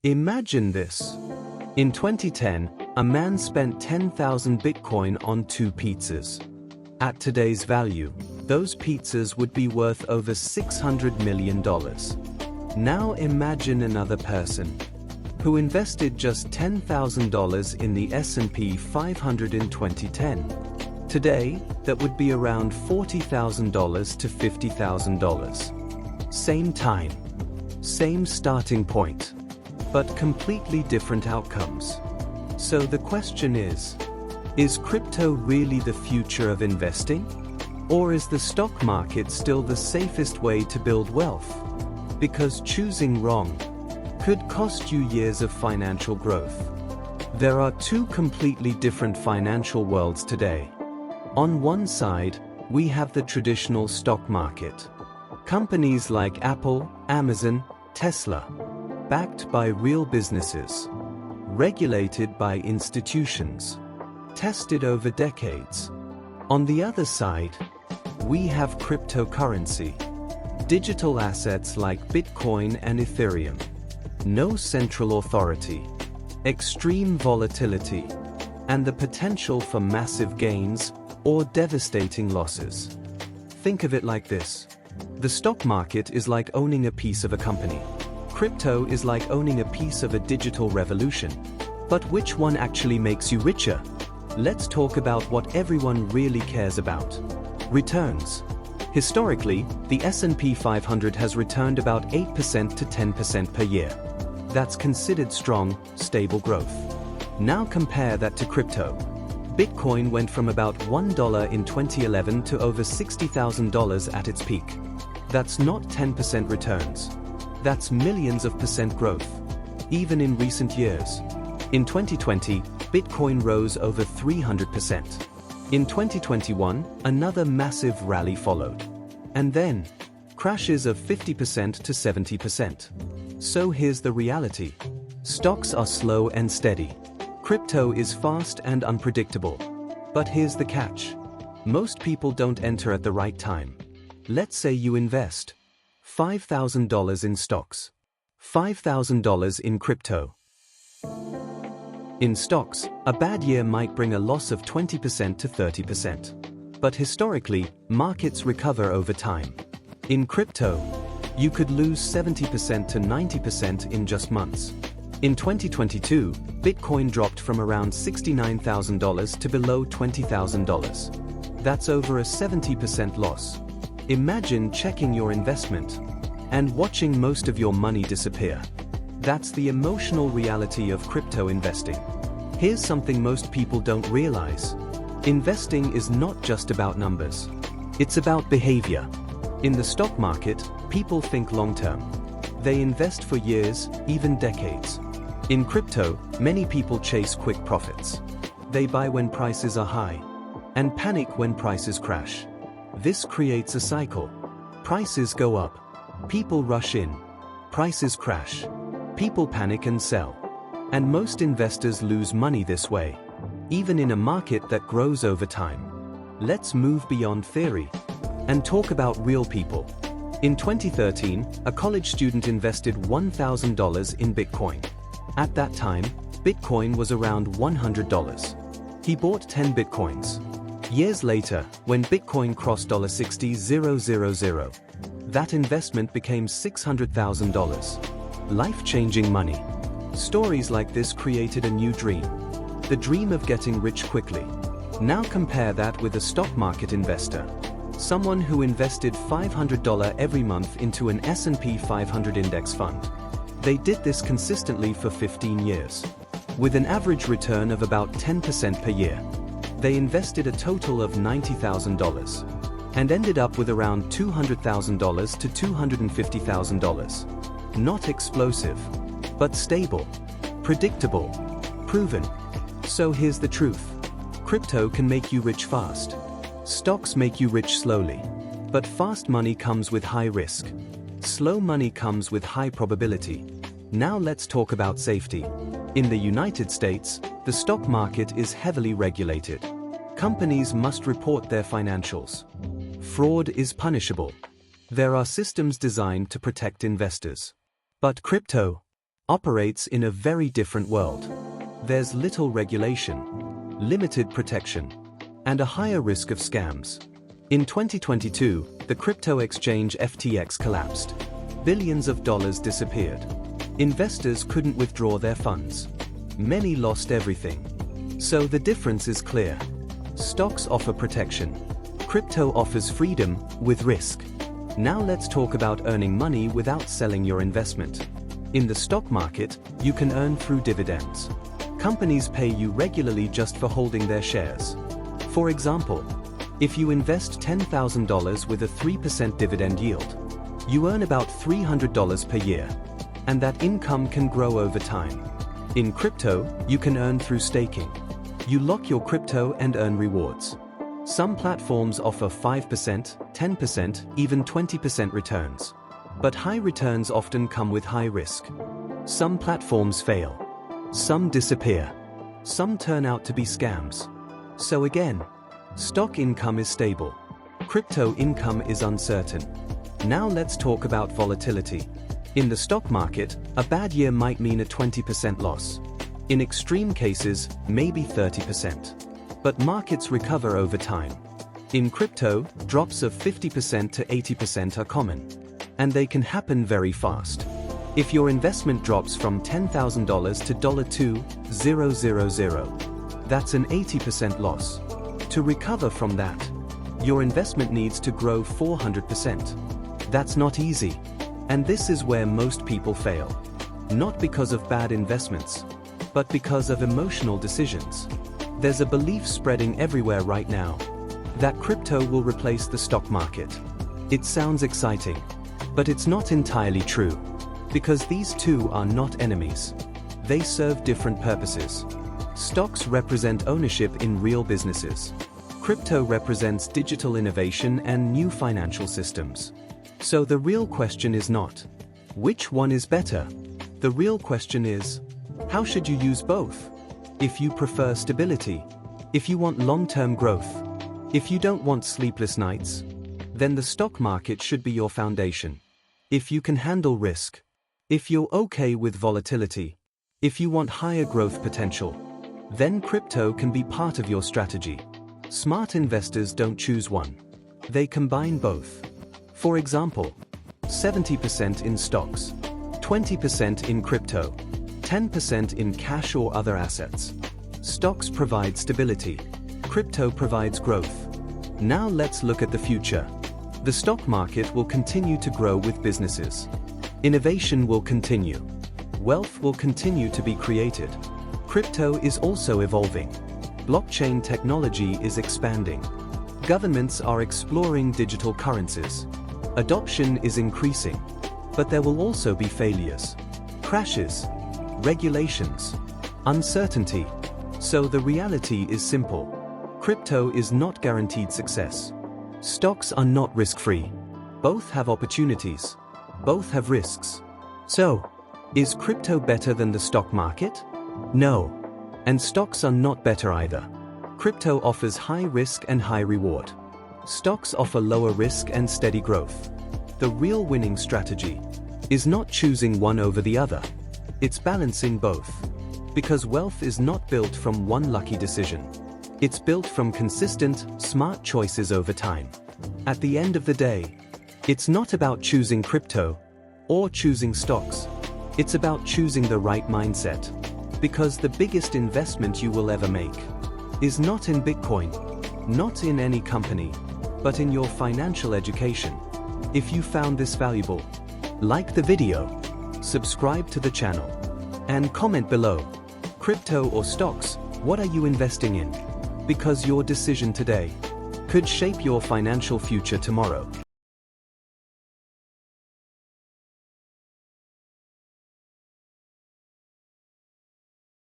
Imagine this. In 2010, a man spent 10,000 Bitcoin on 2 pizzas. At today's value, those pizzas would be worth over $600 million. Now imagine another person who invested just $10,000 in the S&P 500 in 2010. Today, that would be around $40,000 to $50,000. Same time, same starting point, but completely different outcomes. So the question is crypto really the future of investing? Or is the stock market still the safest way to build wealth? Because choosing wrong could cost you years of financial growth. There are two completely different financial worlds today. On one side, we have the traditional stock market. Companies like Apple, Amazon, Tesla, backed by real businesses, regulated by institutions, tested over decades. On the other side, we have cryptocurrency, digital assets like Bitcoin and Ethereum. No central authority, extreme volatility, and the potential for massive gains or devastating losses. Think of it like this. The stock market is like owning a piece of a company. Crypto is like owning a piece of a digital revolution. But which one actually makes you richer? Let's talk about what everyone really cares about. Returns. Historically, the S&P 500 has returned about 8% to 10% per year. That's considered strong, stable growth. Now compare that to crypto. Bitcoin went from about $1 in 2011 to over $60,000 at its peak. That's not 10% returns. That's millions of percent growth, even in recent years. In 2020, Bitcoin rose over 300%. In 2021, another massive rally followed. And then, crashes of 50% to 70%. So here's the reality. Stocks are slow and steady. Crypto is fast and unpredictable. But here's the catch. Most people don't enter at the right time. Let's say you invest $5,000 in stocks, $5,000 in crypto. In stocks, a bad year might bring a loss of 20% to 30%. But historically, markets recover over time. In crypto, you could lose 70% to 90% in just months. In 2022, Bitcoin dropped from around $69,000 to below $20,000. That's over a 70% loss. Imagine checking your investment and watching most of your money disappear. That's the emotional reality of crypto investing. Here's something most people don't realize. Investing is not just about numbers. It's about behavior. In the stock market, people think long-term. They invest for years, even decades. In crypto, many people chase quick profits. They buy when prices are high and panic when prices crash. This creates a cycle. Prices go up. People rush in. Prices crash. People panic and sell. And most investors lose money this way, even in a market that grows over time. Let's move beyond theory and talk about real people. In 2013, a college student invested $1,000 in Bitcoin. At that time, Bitcoin was around $100. He bought 10 Bitcoins. Years later, when Bitcoin crossed $60,000, that investment became $600,000. Life-changing money. Stories like this created a new dream. The dream of getting rich quickly. Now compare that with a stock market investor. Someone who invested $500 every month into an S&P 500 index fund. They did this consistently for 15 years. With an average return of about 10% per year. They invested a total of $90,000 and ended up with around $200,000 to $250,000. Not explosive, but stable, predictable, proven. So here's the truth. Crypto can make you rich fast. Stocks make you rich slowly. But fast money comes with high risk. Slow money comes with high probability. Now let's talk about safety. In the United States, the stock market is heavily regulated. Companies must report their financials. Fraud is punishable. There are systems designed to protect investors. But crypto? operates in a very different world. There's little regulation, limited protection, and a higher risk of scams. In 2022, the crypto exchange FTX collapsed. Billions of dollars disappeared. Investors couldn't withdraw their funds. Many lost everything. So the difference is clear. Stocks offer protection. Crypto offers freedom with risk. Now let's talk about earning money without selling your investment. In the stock market, you can earn through dividends. Companies pay you regularly just for holding their shares. For example, if you invest $10,000 with a 3% dividend yield, you earn about $300 per year, and that income can grow over time. In crypto, you can earn through staking. You lock your crypto and earn rewards. Some platforms offer 5%, 10%, even 20% returns. But high returns often come with high risk. Some platforms fail. Some disappear. Some turn out to be scams. So again, stock income is stable. Crypto income is uncertain. Now let's talk about volatility. In the stock market, a bad year might mean a 20% loss. In extreme cases, maybe 30%. But markets recover over time. In crypto, drops of 50% to 80% are common. And they can happen very fast. If your investment drops from $10,000 to $2,000, that's an 80% loss. To recover from that, your investment needs to grow 400%. That's not easy. And this is where most people fail. Not because of bad investments, but because of emotional decisions. There's a belief spreading everywhere right now that crypto will replace the stock market. It sounds exciting, but it's not entirely true, because these two are not enemies. They serve different purposes. Stocks represent ownership in real businesses. Crypto represents digital innovation and new financial systems. So the real question is not, which one is better? The real question is, how should you use both? If you prefer stability, if you want long-term growth, if you don't want sleepless nights, then the stock market should be your foundation. If you can handle risk, if you're okay with volatility, if you want higher growth potential, then crypto can be part of your strategy. Smart investors don't choose one. They combine both. For example, 70% in stocks, 20% in crypto, 10% in cash or other assets. Stocks provide stability. Crypto provides growth. Now let's look at the future. The stock market will continue to grow with businesses. Innovation will continue. Wealth will continue to be created. Crypto is also evolving. Blockchain technology is expanding. Governments are exploring digital currencies. Adoption is increasing. But there will also be failures, crashes, regulations, uncertainty. So the reality is simple. Crypto is not guaranteed success. Stocks are not risk-free. Both have opportunities. Both have risks. So, is crypto better than the stock market? No. And stocks are not better either. Crypto offers high risk and high reward. Stocks offer lower risk and steady growth. The real winning strategy is not choosing one over the other. It's balancing both. Because wealth is not built from one lucky decision. It's built from consistent, smart choices over time. At the end of the day, it's not about choosing crypto or choosing stocks. It's about choosing the right mindset. Because the biggest investment you will ever make is not in Bitcoin, not in any company, but in your financial education. If you found this valuable, like the video, subscribe to the channel, and comment below. Crypto or stocks, what are you investing in? Because your decision today could shape your financial future tomorrow.